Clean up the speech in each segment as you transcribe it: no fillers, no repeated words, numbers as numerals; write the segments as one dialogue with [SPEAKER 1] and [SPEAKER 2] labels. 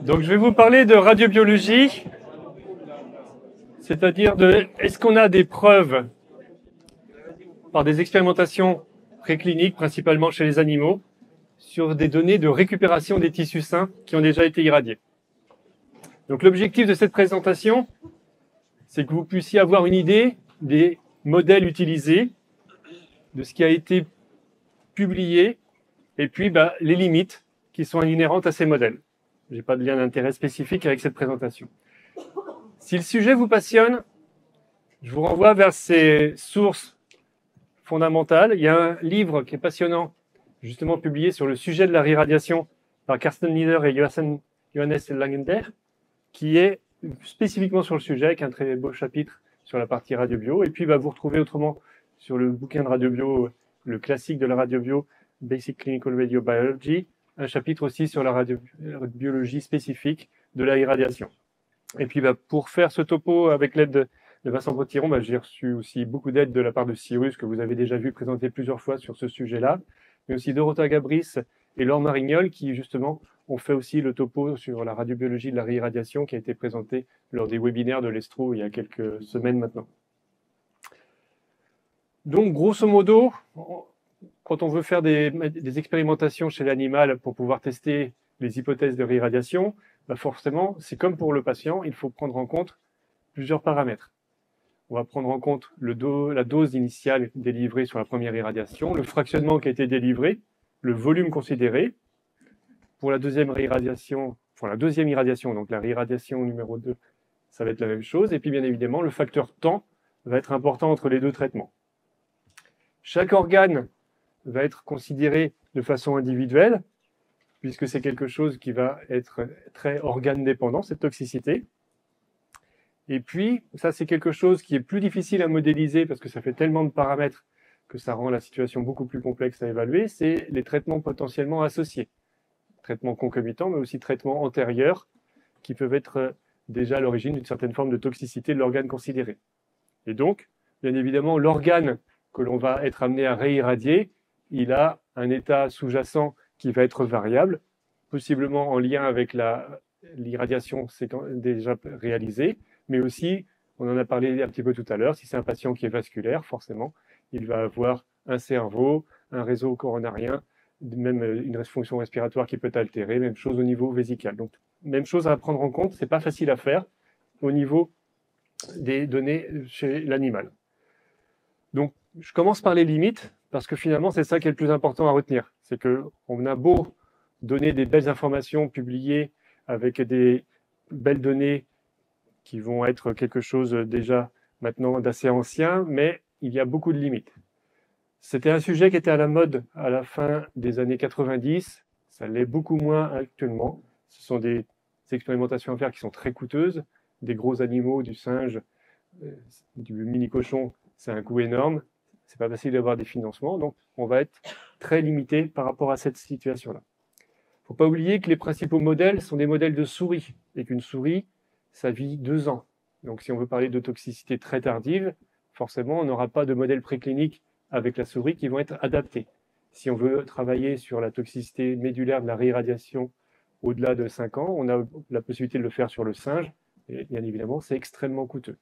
[SPEAKER 1] Donc je vais vous parler de radiobiologie, c'est-à-dire est-ce qu'on a des preuves par des expérimentations précliniques, principalement chez les animaux, sur des données de récupération des tissus sains qui ont déjà été irradiés. Donc l'objectif de cette présentation, c'est que vous puissiez avoir une idée des modèles utilisés, de ce qui a été publié, et puis les limites qui sont inhérentes à ces modèles. Je n'ai pas de lien d'intérêt spécifique avec cette présentation. Si le sujet vous passionne, je vous renvoie vers ces sources fondamentales. Il y a un livre qui est passionnant, justement publié sur le sujet de la réirradiation par Carsten Nieder et Johannes Langenberg, qui est spécifiquement sur le sujet, avec un très beau chapitre sur la partie radiobio. Et puis, vous retrouvez autrement sur le bouquin de radiobio, le classique de la radiobio, Basic Clinical Radiobiology, un chapitre aussi sur la radiobiologie spécifique de la irradiation. Et puis, pour faire ce topo avec l'aide de Vincent Brettiron, j'ai reçu aussi beaucoup d'aide de la part de Cyrus, que vous avez déjà vu présenter plusieurs fois sur ce sujet-là, mais aussi Dorota Gabris et Laure Marignol, qui justement ont fait aussi le topo sur la radiobiologie de la réirradiation qui a été présenté lors des webinaires de l'Estro il y a quelques semaines maintenant. Donc, grosso modo, quand on veut faire des expérimentations chez l'animal pour pouvoir tester les hypothèses de réirradiation, forcément, c'est comme pour le patient, il faut prendre en compte plusieurs paramètres. On va prendre en compte la dose initiale délivrée sur la première irradiation, le fractionnement qui a été délivré, le volume considéré. Pour la deuxième irradiation, donc la réirradiation numéro 2, ça va être la même chose. Et puis, bien évidemment, le facteur temps va être important entre les deux traitements. Chaque organe va être considéré de façon individuelle, puisque c'est quelque chose qui va être très organe-dépendant, cette toxicité. Et puis, ça, c'est quelque chose qui est plus difficile à modéliser, parce que ça fait tellement de paramètres que ça rend la situation beaucoup plus complexe à évaluer, c'est les traitements potentiellement associés. Traitements concomitants, mais aussi traitements antérieurs, qui peuvent être déjà à l'origine d'une certaine forme de toxicité de l'organe considéré. Et donc, bien évidemment, l'organe que l'on va être amené à réirradier, il a un état sous-jacent qui va être variable, possiblement en lien avec l'irradiation déjà réalisée, mais aussi, on en a parlé un petit peu tout à l'heure, si c'est un patient qui est vasculaire, forcément, il va avoir un cerveau, un réseau coronarien, même une fonction respiratoire qui peut être altérée, même chose au niveau vésical. Donc, même chose à prendre en compte, c'est pas facile à faire au niveau des données chez l'animal. Donc, je commence par les limites, parce que finalement, c'est ça qui est le plus important à retenir. C'est qu'on a beau donner des belles informations publiées avec des belles données qui vont être quelque chose déjà maintenant d'assez ancien, mais il y a beaucoup de limites. C'était un sujet qui était à la mode à la fin des années 90, ça l'est beaucoup moins actuellement. Ce sont des expérimentations à faire qui sont très coûteuses, des gros animaux, du singe, du mini-cochon, c'est un coût énorme, c'est pas facile d'avoir des financements, donc on va être très limité par rapport à cette situation-là. Il ne faut pas oublier que les principaux modèles sont des modèles de souris, et qu'une souris, ça vit 2 ans. Donc si on veut parler de toxicité très tardive, forcément on n'aura pas de modèle préclinique avec la souris qui vont être adaptés. Si on veut travailler sur la toxicité médulaire de la réirradiation au-delà de 5 ans, on a la possibilité de le faire sur le singe, et bien évidemment c'est extrêmement coûteux.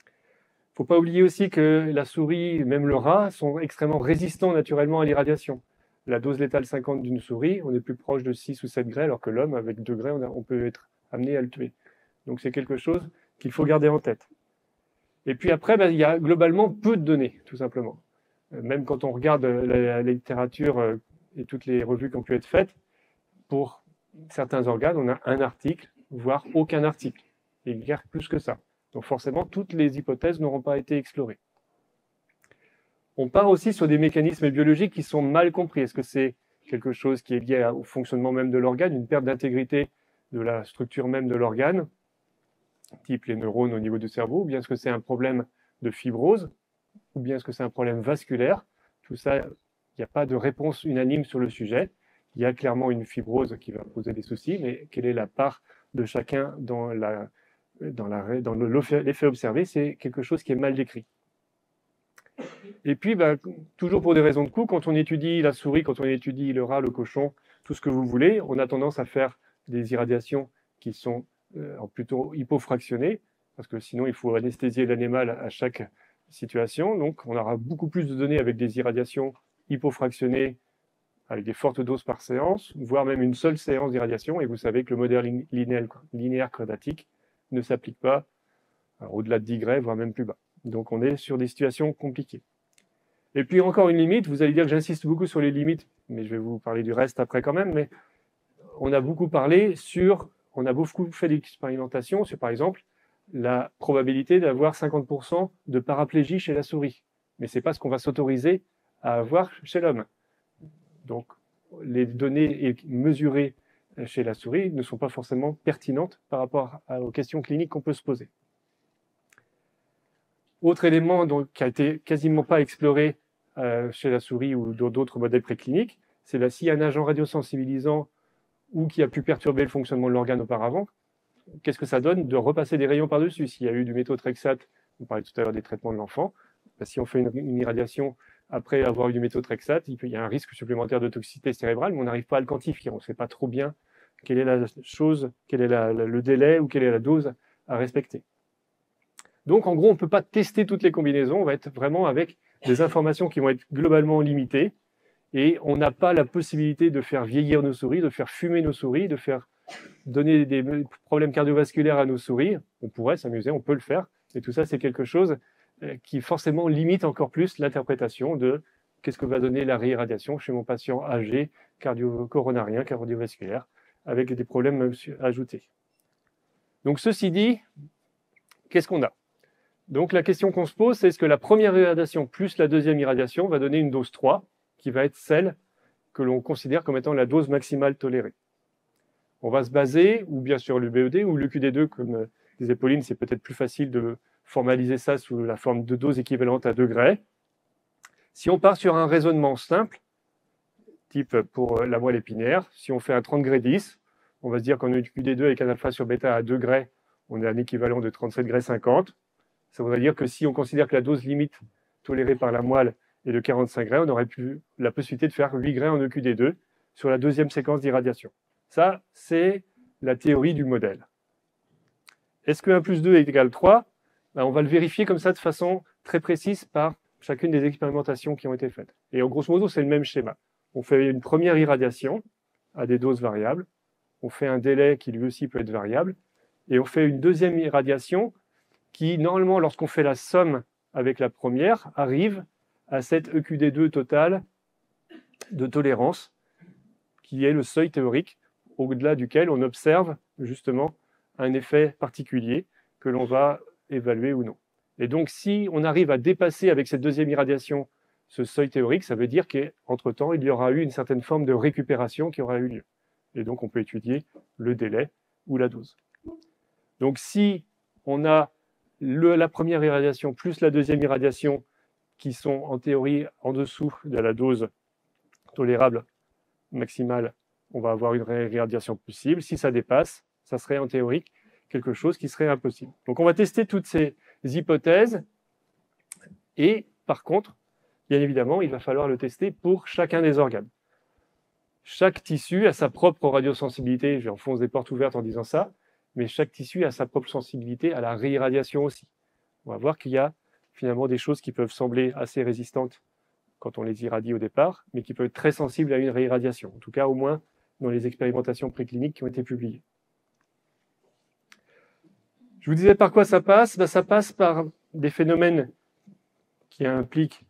[SPEAKER 1] Il ne faut pas oublier aussi que la souris, même le rat, sont extrêmement résistants naturellement à l'irradiation. La dose létale 50 d'une souris, on est plus proche de 6 ou 7 grès, alors que l'homme, avec 2 grès, on peut être amené à le tuer. Donc c'est quelque chose qu'il faut garder en tête. Et puis après, il y a globalement peu de données, tout simplement. Même quand on regarde la littérature et toutes les revues qui ont pu être faites, pour certains organes, on a un article, voire aucun article. Et il y a plus que ça. Donc forcément, toutes les hypothèses n'auront pas été explorées. On part aussi sur des mécanismes biologiques qui sont mal compris. Est-ce que c'est quelque chose qui est lié au fonctionnement même de l'organe, une perte d'intégrité de la structure même de l'organe, type les neurones au niveau du cerveau, ou bien est-ce que c'est un problème de fibrose, ou bien est-ce que c'est un problème vasculaire? Tout ça, il n'y a pas de réponse unanime sur le sujet. Il y a clairement une fibrose qui va poser des soucis, mais quelle est la part de chacun dans l'effet observé? C'est quelque chose qui est mal décrit. Et puis, toujours pour des raisons de coût, quand on étudie la souris, quand on étudie le rat, le cochon, tout ce que vous voulez, on a tendance à faire des irradiations qui sont plutôt hypofractionnées, parce que sinon il faut anesthésier l'animal à chaque situation. Donc on aura beaucoup plus de données avec des irradiations hypofractionnées, avec des fortes doses par séance, voire même une seule séance d'irradiation. Et vous savez que le modèle linéaire quadratique ne s'applique pas au-delà de 10 Gray, voire même plus bas. Donc on est sur des situations compliquées. Et puis encore une limite, vous allez dire que j'insiste beaucoup sur les limites, mais je vais vous parler du reste après quand même, mais on a beaucoup fait d'expérimentations sur, par exemple, la probabilité d'avoir 50% de paraplégie chez la souris. Mais ce n'est pas ce qu'on va s'autoriser à avoir chez l'homme. Donc, les données mesurées chez la souris ne sont pas forcément pertinentes par rapport aux questions cliniques qu'on peut se poser. Autre élément qui a été quasiment pas exploré chez la souris ou dans d'autres modèles précliniques, c'est s'il y a un agent radiosensibilisant ou qui a pu perturber le fonctionnement de l'organe auparavant, qu'est-ce que ça donne de repasser des rayons par-dessus? S'il y a eu du méthotrexate, on parlait tout à l'heure des traitements de l'enfant, si on fait une irradiation après avoir eu du méthotrexate, il y a un risque supplémentaire de toxicité cérébrale, mais on n'arrive pas à le quantifier. On ne sait pas trop bien quelle est la chose, quel est le délai ou quelle est la dose à respecter. Donc, en gros, on ne peut pas tester toutes les combinaisons. On va être vraiment avec des informations qui vont être globalement limitées. Et on n'a pas la possibilité de faire vieillir nos souris, de faire fumer nos souris, de faire donner des problèmes cardiovasculaires à nos souris. On pourrait s'amuser, on peut le faire. Et tout ça, c'est quelque chose qui forcément limite encore plus l'interprétation de qu'est-ce que va donner la réirradiation chez mon patient âgé, coronarien, cardiovasculaire, avec des problèmes ajoutés. Donc, ceci dit, qu'est-ce qu'on a? Donc, la question qu'on se pose, c'est est-ce que la première irradiation plus la deuxième irradiation va donner une dose 3, qui va être celle que l'on considère comme étant la dose maximale tolérée? On va se baser, ou bien sur le BED ou le QD2, comme disait Pauline, c'est peut-être plus facile de formaliser ça sous la forme de dose équivalente à 2 Gray. Si on part sur un raisonnement simple, type pour la moelle épinière, si on fait un 30 Gray 10, on va se dire qu'on a une QD2 avec un alpha sur bêta à 2 Gray, on a un équivalent de 37 Gray 50. Ça voudrait dire que si on considère que la dose limite tolérée par la moelle est de 45 Gray, on aurait la possibilité de faire 8 Gray en EQD2 sur la deuxième séquence d'irradiation. Ça, c'est la théorie du modèle. Est-ce que 1 plus 2 est égal à 3 ? On va le vérifier comme ça de façon très précise par chacune des expérimentations qui ont été faites. Et en grosso modo, c'est le même schéma. On fait une première irradiation à des doses variables, on fait un délai qui lui aussi peut être variable, et on fait une deuxième irradiation qui, normalement, lorsqu'on fait la somme avec la première, arrive à cette EQD2 totale de tolérance, qui est le seuil théorique au-delà duquel on observe justement un effet particulier que l'on va évaluer ou non. Et donc, si on arrive à dépasser avec cette deuxième irradiation ce seuil théorique, ça veut dire qu'entre-temps, il y aura eu une certaine forme de récupération qui aura eu lieu. Et donc, on peut étudier le délai ou la dose. Donc, si on a la première irradiation plus la deuxième irradiation qui sont en théorie en dessous de la dose tolérable maximale, on va avoir une réirradiation possible. Si ça dépasse, ça serait en théorie quelque chose qui serait impossible. Donc on va tester toutes ces hypothèses et par contre, bien évidemment, il va falloir le tester pour chacun des organes. Chaque tissu a sa propre radiosensibilité, j'enfonce des portes ouvertes en disant ça, mais chaque tissu a sa propre sensibilité à la réirradiation aussi. On va voir qu'il y a finalement des choses qui peuvent sembler assez résistantes quand on les irradie au départ, mais qui peuvent être très sensibles à une réirradiation, en tout cas au moins dans les expérimentations précliniques qui ont été publiées. Je vous disais par quoi ça passe? Ça passe par des phénomènes qui impliquent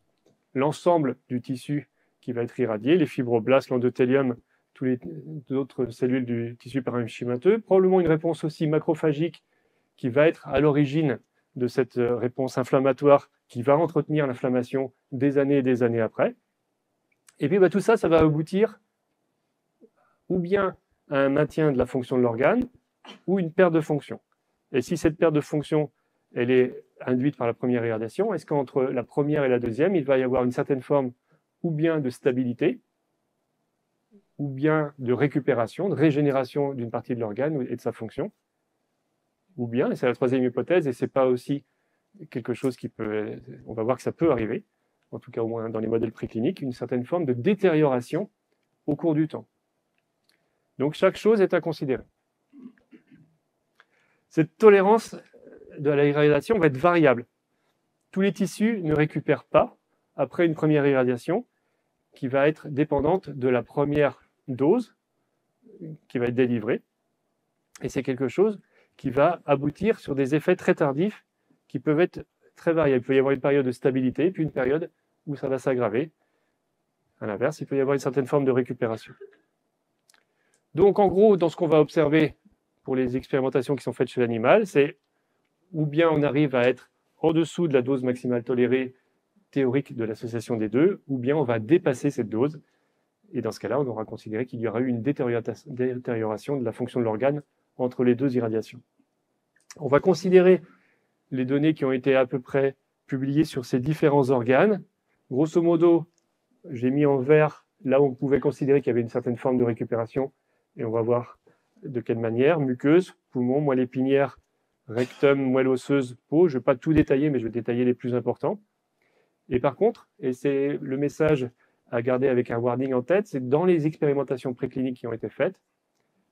[SPEAKER 1] l'ensemble du tissu qui va être irradié, les fibroblastes, l'endothélium, toutes les autres cellules du tissu parenchymateux, probablement une réponse aussi macrophagique qui va être à l'origine de cette réponse inflammatoire qui va entretenir l'inflammation des années et des années après. Et puis tout ça, ça va aboutir ou bien à un maintien de la fonction de l'organe ou une perte de fonction. Et si cette perte de fonction, elle est induite par la première irradiation, est-ce qu'entre la première et la deuxième, il va y avoir une certaine forme ou bien de stabilité, ou bien de récupération, de régénération d'une partie de l'organe et de sa fonction, ou bien, et c'est la troisième hypothèse, et c'est pas aussi quelque chose qui peut, on va voir que ça peut arriver, en tout cas au moins dans les modèles précliniques, une certaine forme de détérioration au cours du temps. Donc chaque chose est à considérer. Cette tolérance de la irradiation va être variable. Tous les tissus ne récupèrent pas après une première irradiation qui va être dépendante de la première dose qui va être délivrée. Et c'est quelque chose qui va aboutir sur des effets très tardifs qui peuvent être très variables. Il peut y avoir une période de stabilité, puis une période où ça va s'aggraver. À l'inverse, il peut y avoir une certaine forme de récupération. Donc, en gros, dans ce qu'on va observer pour les expérimentations qui sont faites chez l'animal, c'est ou bien on arrive à être en dessous de la dose maximale tolérée théorique de l'association des deux, ou bien on va dépasser cette dose. Et dans ce cas-là, on aura considéré qu'il y aura eu une détérioration de la fonction de l'organe entre les deux irradiations. On va considérer les données qui ont été à peu près publiées sur ces différents organes. Grosso modo, j'ai mis en vert là où on pouvait considérer qu'il y avait une certaine forme de récupération, et on va voir de quelle manière. Muqueuse, poumon, moelle épinière, rectum, moelle osseuse, peau. Je ne vais pas tout détailler, mais je vais détailler les plus importants. Et par contre, et c'est le message à garder avec un warning en tête, c'est que dans les expérimentations précliniques qui ont été faites,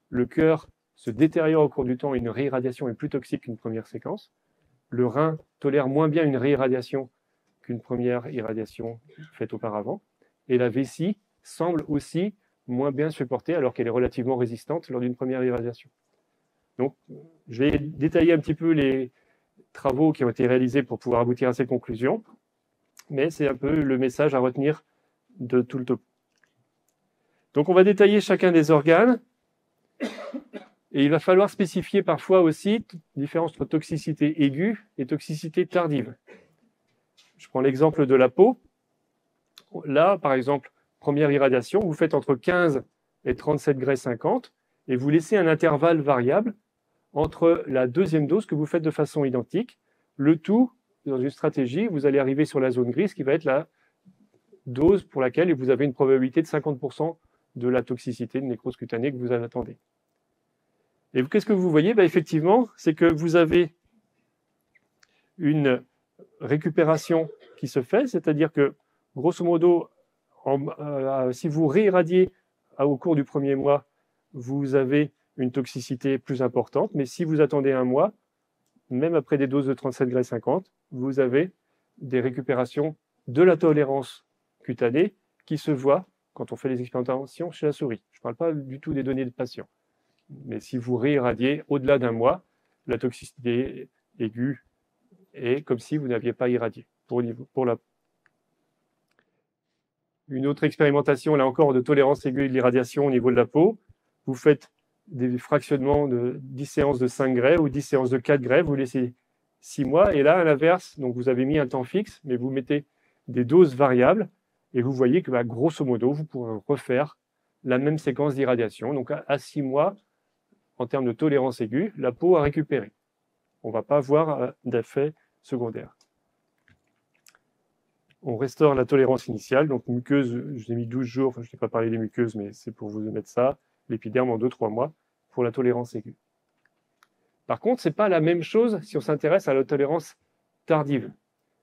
[SPEAKER 1] le cœur se détériore au cours du temps et une réirradiation est plus toxique qu'une première séquence. Le rein tolère moins bien une réirradiation qu'une première irradiation faite auparavant. Et la vessie semble aussi moins bien supporter alors qu'elle est relativement résistante lors d'une première irradiation. Donc, je vais détailler un petit peu les travaux qui ont été réalisés pour pouvoir aboutir à ces conclusions, mais c'est un peu le message à retenir de tout le topo. Donc, on va détailler chacun des organes, et il va falloir spécifier parfois aussi différence entre toxicité aiguë et toxicité tardive. Je prends l'exemple de la peau. Là, par exemple, première irradiation, vous faites entre 15 et 37 Gray 50 et vous laissez un intervalle variable entre la deuxième dose que vous faites de façon identique. Le tout, dans une stratégie, vous allez arriver sur la zone grise qui va être la dose pour laquelle vous avez une probabilité de 50% de la toxicité de nécrose cutanée que vous attendez. Et qu'est-ce que vous voyez? Effectivement, c'est que vous avez une récupération qui se fait, c'est-à-dire que, grosso modo, si vous réirradiez au cours du premier mois, vous avez une toxicité plus importante, mais si vous attendez un mois, même après des doses de 37 Gray 50, vous avez des récupérations de la tolérance cutanée qui se voient quand on fait les expérimentations chez la souris. Je ne parle pas du tout des données de patients. Mais si vous réirradiez au-delà d'un mois, la toxicité aiguë est comme si vous n'aviez pas irradié pour la. Une autre expérimentation, là encore, de tolérance aiguë de l'irradiation au niveau de la peau. Vous faites des fractionnements de 10 séances de 5 Gray ou 10 séances de 4 Gray, vous laissez 6 mois. Et là, à l'inverse, donc vous avez mis un temps fixe, mais vous mettez des doses variables et vous voyez que, grosso modo, vous pourrez refaire la même séquence d'irradiation. Donc, à 6 mois, en termes de tolérance aiguë, la peau a récupéré. On ne va pas avoir d'effet secondaire. On restaure la tolérance initiale. Donc, muqueuse, je l'ai mis 12 jours. Enfin, je n'ai pas parlé des muqueuses, mais c'est pour vous mettre ça. L'épiderme en 2-3 mois pour la tolérance aiguë. Par contre, ce n'est pas la même chose si on s'intéresse à la tolérance tardive.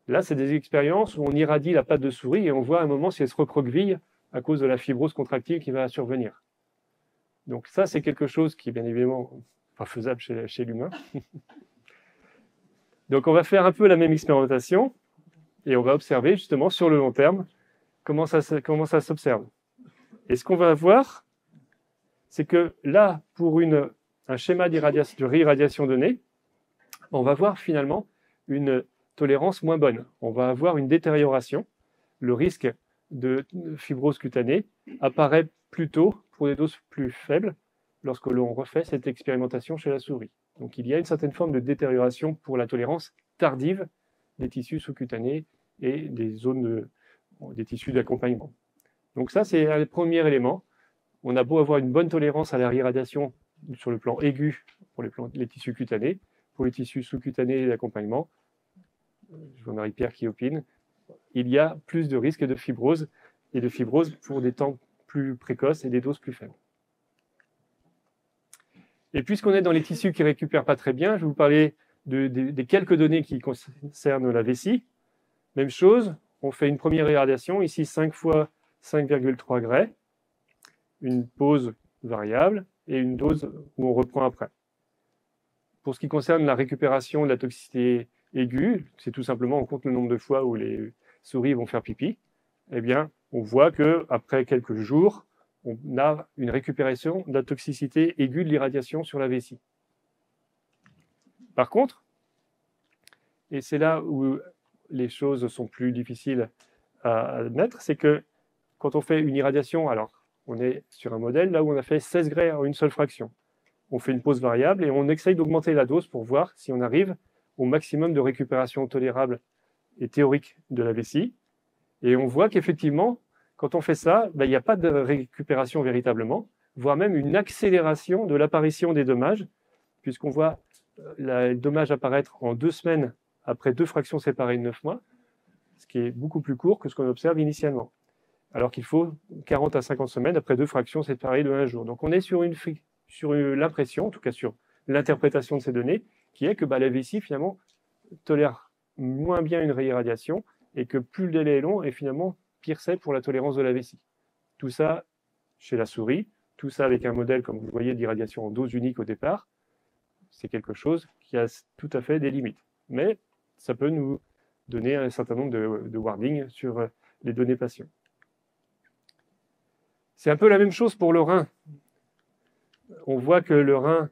[SPEAKER 1] Là, c'est des expériences où on irradie la patte de souris et on voit à un moment si elle se recroqueville à cause de la fibrose contractile qui va survenir. Donc ça, c'est quelque chose qui est bien évidemment pas faisable chez l'humain. Donc on va faire un peu la même expérimentation et on va observer justement sur le long terme comment ça s'observe. Et ce qu'on va voir, c'est que là, pour un schéma de réirradiation donné, on va voir finalement une tolérance moins bonne. On va avoir une détérioration. Le risque de fibrose cutanée apparaît plus tôt pour des doses plus faibles lorsque l'on refait cette expérimentation chez la souris. Donc il y a une certaine forme de détérioration pour la tolérance tardive des tissus sous-cutanés et des tissus d'accompagnement. Donc ça, c'est le premier élément. On a beau avoir une bonne tolérance à la réirradiation sur le plan aigu pour les tissus cutanés, pour les tissus sous-cutanés d'accompagnement, je vois Marie-Pierre qui opine, il y a plus de risques de fibrose et de fibrose pour des temps plus précoces et des doses plus faibles. Et puisqu'on est dans les tissus qui ne récupèrent pas très bien, je vais vous parler des quelques données qui concernent la vessie. Même chose, on fait une première irradiation, ici 5 fois 5,3 Gray, une pause variable, et une dose où on reprend après. Pour ce qui concerne la récupération de la toxicité aiguë, c'est tout simplement on compte le nombre de fois où les souris vont faire pipi. Eh bien, on voit que après quelques jours, on a une récupération de la toxicité aiguë de l'irradiation sur la vessie. Par contre, et c'est là où les choses sont plus difficiles à admettre, c'est que quand on fait une irradiation, alors on est sur un modèle là où on a fait 16 Gray en une seule fraction. On fait une pause variable et on essaye d'augmenter la dose pour voir si on arrive au maximum de récupération tolérable et théorique de la vessie. Et on voit qu'effectivement, quand on fait ça, il n'y a pas de récupération véritablement, voire même une accélération de l'apparition des dommages, puisqu'on voit les dommages apparaître en 2 semaines après 2 fractions séparées de 9 mois, ce qui est beaucoup plus court que ce qu'on observe initialement. Alors qu'il faut 40 à 50 semaines après 2 fractions séparées de 1 jour. Donc on est sur l'impression, en tout cas sur l'interprétation de ces données, qui est que la vessie finalement tolère moins bien une réirradiation et que plus le délai est long, et finalement pire c'est pour la tolérance de la vessie. Tout ça chez la souris, tout ça avec un modèle, comme vous le voyez, d'irradiation en dose unique au départ, c'est quelque chose qui a tout à fait des limites. Mais ça peut nous donner un certain nombre de wordings sur les données patients. C'est un peu la même chose pour le rein. On voit que le rein,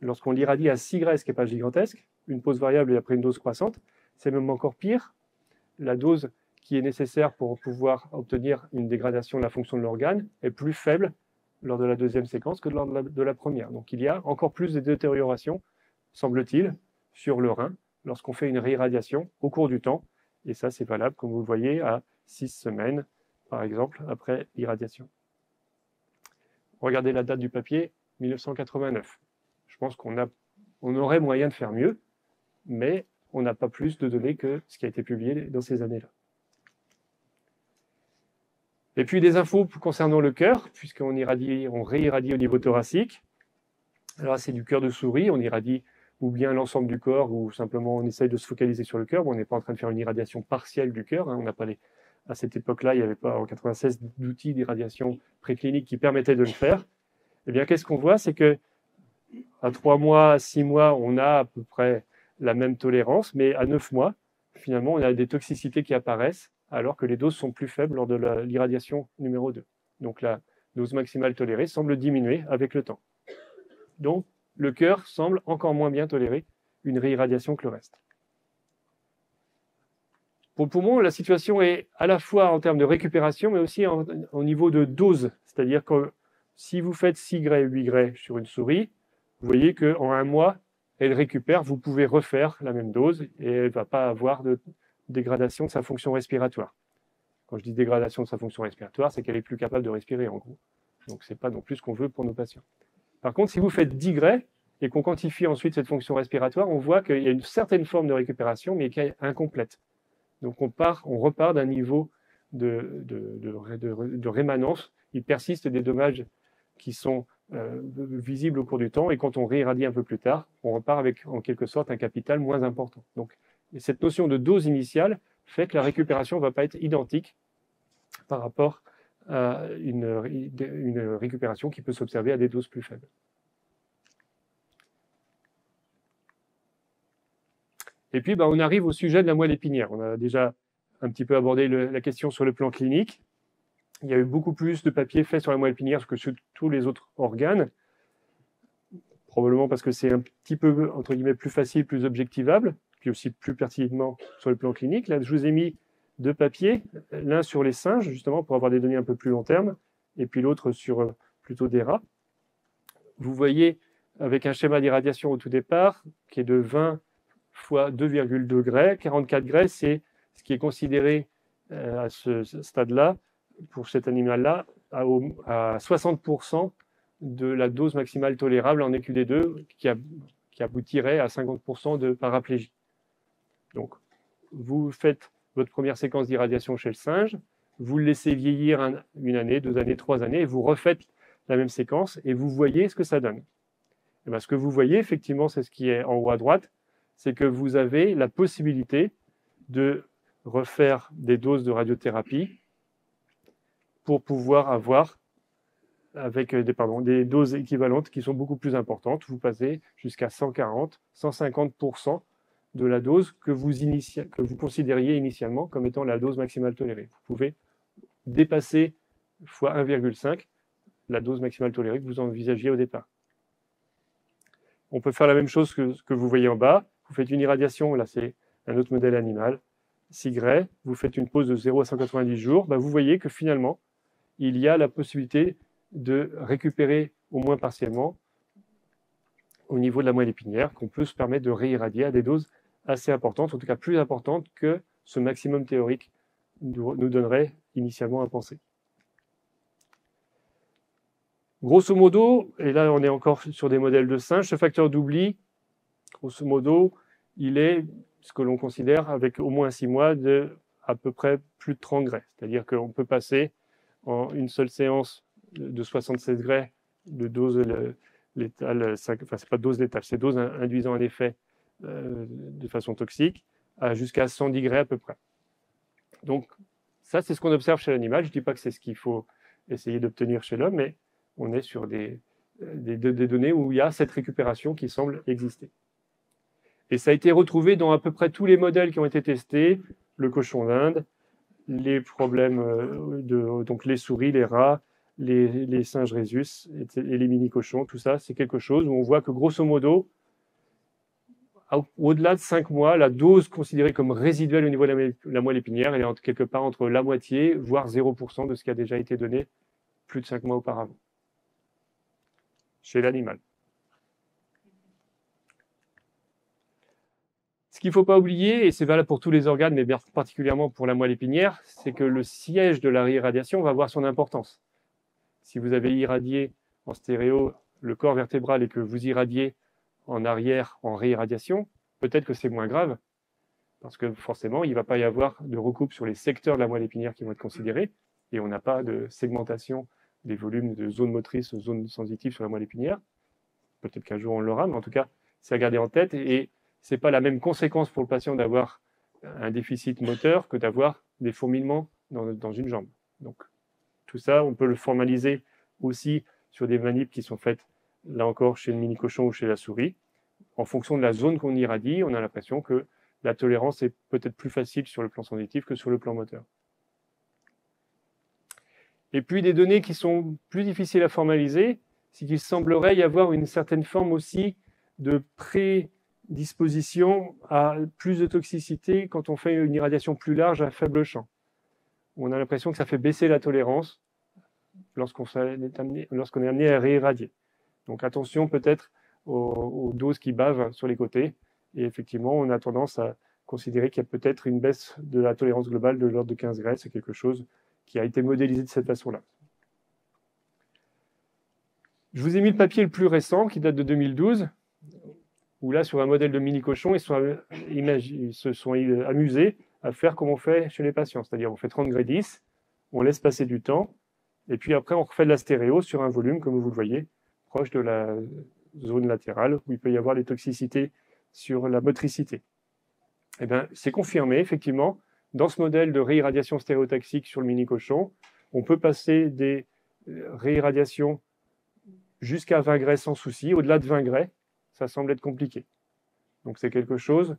[SPEAKER 1] lorsqu'on l'irradie à 6 Gray, ce qui n'est pas gigantesque, une pause variable et après une dose croissante, c'est même encore pire. La dose qui est nécessaire pour pouvoir obtenir une dégradation de la fonction de l'organe est plus faible lors de la deuxième séquence que lors de la première. Donc il y a encore plus de détérioration, semble-t-il, sur le rein lorsqu'on fait une réirradiation au cours du temps. Et ça, c'est valable, comme vous le voyez, à 6 semaines, par exemple, après l'irradiation. Regardez la date du papier, 1989. Je pense qu'on aurait moyen de faire mieux, mais on n'a pas plus de données que ce qui a été publié dans ces années-là. Et puis des infos concernant le cœur, puisqu'on réirradie au niveau thoracique. Alors c'est du cœur de souris, on irradie ou bien l'ensemble du corps, ou simplement on essaye de se focaliser sur le cœur. Bon, on n'est pas en train de faire une irradiation partielle du cœur. On n'a pas à cette époque-là, il n'y avait pas en 96 d'outils d'irradiation préclinique qui permettaient de le faire. Eh bien, qu'est-ce qu'on voit? C'est que à 3 mois, à 6 mois, on a à peu près la même tolérance, mais à 9 mois, finalement, on a des toxicités qui apparaissent alors que les doses sont plus faibles lors de l'irradiation numéro 2. Donc la dose maximale tolérée semble diminuer avec le temps. Donc le cœur semble encore moins bien tolérer une réirradiation que le reste. Pour le poumon, la situation est à la fois en termes de récupération, mais aussi au niveau de dose. C'est-à-dire que si vous faites 6 Gray, 8 Gray sur une souris, vous voyez qu'en 1 mois, elle récupère, vous pouvez refaire la même dose et elle ne va pas avoir de dégradation de sa fonction respiratoire. Quand je dis dégradation de sa fonction respiratoire, c'est qu'elle est plus capable de respirer en gros. Donc ce n'est pas non plus ce qu'on veut pour nos patients. Par contre, si vous faites 10 Gray et qu'on quantifie ensuite cette fonction respiratoire, on voit qu'il y a une certaine forme de récupération, mais qui est incomplète. Donc on repart d'un niveau de rémanence. Il persiste des dommages qui sont visibles au cours du temps, et quand on réirradie un peu plus tard, on repart avec en quelque sorte un capital moins important. Donc cette notion de dose initiale fait que la récupération ne va pas être identique par rapport à une récupération qui peut s'observer à des doses plus faibles. Et puis, on arrive au sujet de la moelle épinière. On a déjà un petit peu abordé la question sur le plan clinique. Il y a eu beaucoup plus de papiers faits sur la moelle épinière que sur tous les autres organes, probablement parce que c'est un petit peu, entre guillemets, plus facile, plus objectivable, puis aussi plus pertinemment sur le plan clinique. Là, je vous ai mis 2 papiers, l'un sur les singes, justement, pour avoir des données un peu plus long terme, et puis l'autre sur plutôt des rats. Vous voyez, avec un schéma d'irradiation au tout départ, qui est de 20 fois 2,2 Gray. 44 Gray, c'est ce qui est considéré à ce stade-là, pour cet animal-là, à 60% de la dose maximale tolérable en EQD2, qui aboutirait à 50% de paraplégie. Donc, vous faites votre première séquence d'irradiation chez le singe, vous le laissez vieillir 1 année, 2 années, 3 années, et vous refaites la même séquence, et vous voyez ce que ça donne. Et ce que vous voyez, effectivement, c'est ce qui est en haut à droite, c'est que vous avez la possibilité de refaire des doses de radiothérapie pour pouvoir avoir avec des doses équivalentes qui sont beaucoup plus importantes. Vous passez jusqu'à 140, 150% de la dose que vous considériez initialement comme étant la dose maximale tolérée. Vous pouvez dépasser fois 1,5 la dose maximale tolérée que vous envisagiez au départ. On peut faire la même chose que ce que vous voyez en bas. Vous faites une irradiation, là c'est un autre modèle animal, Sigray, vous faites une pause de 0 à 190 jours, vous voyez que finalement, il y a la possibilité de récupérer au moins partiellement au niveau de la moelle épinière, qu'on peut se permettre de réirradier à des doses assez importantes, en tout cas plus importantes que ce maximum théorique nous donnerait initialement à penser. Grosso modo, et là on est encore sur des modèles de singes, ce facteur d'oubli, grosso modo, il est ce que l'on considère avec au moins 6 mois de à peu près plus de 30 Gray. C'est-à-dire qu'on peut passer en une seule séance de 76 Gray de dose létale, enfin c'est pas dose létale, c'est dose induisant un effet de façon toxique, à jusqu'à 110 Gray à peu près. Donc ça c'est ce qu'on observe chez l'animal. Je ne dis pas que c'est ce qu'il faut essayer d'obtenir chez l'homme, mais on est sur des données où il y a cette récupération qui semble exister. Et ça a été retrouvé dans à peu près tous les modèles qui ont été testés, le cochon d'Inde, les problèmes donc les souris, les rats, les singes rhésus et les mini-cochons, tout ça, c'est quelque chose où on voit que grosso modo, au-delà de 5 mois, la dose considérée comme résiduelle au niveau de la moelle épinière, elle est quelque part entre la moitié, voire 0% de ce qui a déjà été donné plus de 5 mois auparavant, chez l'animal. Ce qu'il ne faut pas oublier, et c'est valable pour tous les organes, mais bien particulièrement pour la moelle épinière, c'est que le siège de la réirradiation va avoir son importance. Si vous avez irradié en stéréo le corps vertébral et que vous irradiez en arrière en réirradiation, peut-être que c'est moins grave, parce que forcément, il ne va pas y avoir de recoupe sur les secteurs de la moelle épinière qui vont être considérés, et on n'a pas de segmentation des volumes de zones motrices, zones sensitives sur la moelle épinière. Peut-être qu'un jour on l'aura, mais en tout cas, c'est à garder en tête, et ce n'est pas la même conséquence pour le patient d'avoir un déficit moteur que d'avoir des fourmillements dans une jambe. Donc, tout ça, on peut le formaliser aussi sur des manips qui sont faites, là encore, chez le mini-cochon ou chez la souris. En fonction de la zone qu'on irradie, on a l'impression que la tolérance est peut-être plus facile sur le plan sensitif que sur le plan moteur. Et puis, des données qui sont plus difficiles à formaliser, c'est qu'il semblerait y avoir une certaine forme aussi de prédisposition à plus de toxicité quand on fait une irradiation plus large à faible champ. On a l'impression que ça fait baisser la tolérance lorsqu'on est amené à réirradier. Donc attention peut-être aux doses qui bavent sur les côtés. Et effectivement, on a tendance à considérer qu'il y a peut-être une baisse de la tolérance globale de l'ordre de 15 Gray. C'est quelque chose qui a été modélisé de cette façon-là. Je vous ai mis le papier le plus récent, qui date de 2012, où là, sur un modèle de mini-cochon, ils se sont amusés à faire comme on fait chez les patients. C'est-à-dire, on fait 30 Gray 10, on laisse passer du temps, et puis après, on refait de la stéréo sur un volume, comme vous le voyez, proche de la zone latérale, où il peut y avoir des toxicités sur la motricité. Eh bien, c'est confirmé, effectivement, dans ce modèle de réirradiation stéréotaxique sur le mini-cochon, on peut passer des réirradiations jusqu'à 20 Gray sans souci. Au-delà de 20 Gray, ça semble être compliqué. Donc c'est quelque chose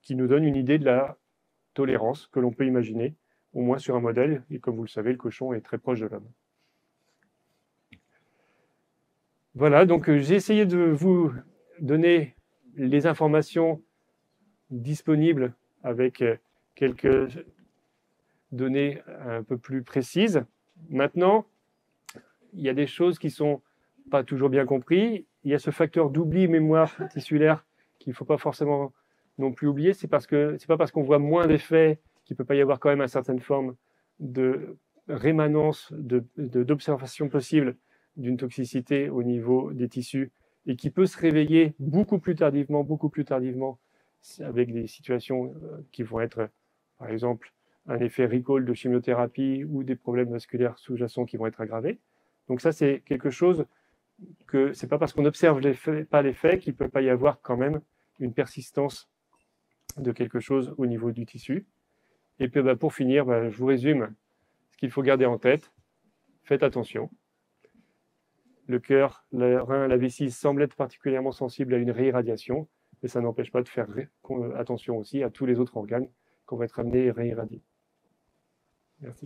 [SPEAKER 1] qui nous donne une idée de la tolérance que l'on peut imaginer, au moins sur un modèle, et comme vous le savez, le cochon est très proche de l'homme. Voilà, donc j'ai essayé de vous donner les informations disponibles avec quelques données un peu plus précises. Maintenant, il y a des choses qui ne sont pas toujours bien comprises. Il y a ce facteur d'oubli mémoire tissulaire qu'il ne faut pas forcément non plus oublier. C'est pas parce qu'on voit moins d'effets qu'il ne peut pas y avoir quand même une certaine forme de rémanence, d'observation possible d'une toxicité au niveau des tissus et qui peut se réveiller beaucoup plus tardivement avec des situations qui vont être, par exemple, un effet recall de chimiothérapie ou des problèmes vasculaires sous-jacents qui vont être aggravés. Donc ça, c'est quelque chose que c'est pas parce qu'on n'observe pas l'effet qu'il ne peut pas y avoir quand même une persistance de quelque chose au niveau du tissu. Et puis pour finir, je vous résume ce qu'il faut garder en tête. Faites attention. le cœur, le rein, la vessie semblent être particulièrement sensibles à une réirradiation, mais ça n'empêche pas de faire attention aussi à tous les autres organes qu'on va être amené à réirradier. Merci.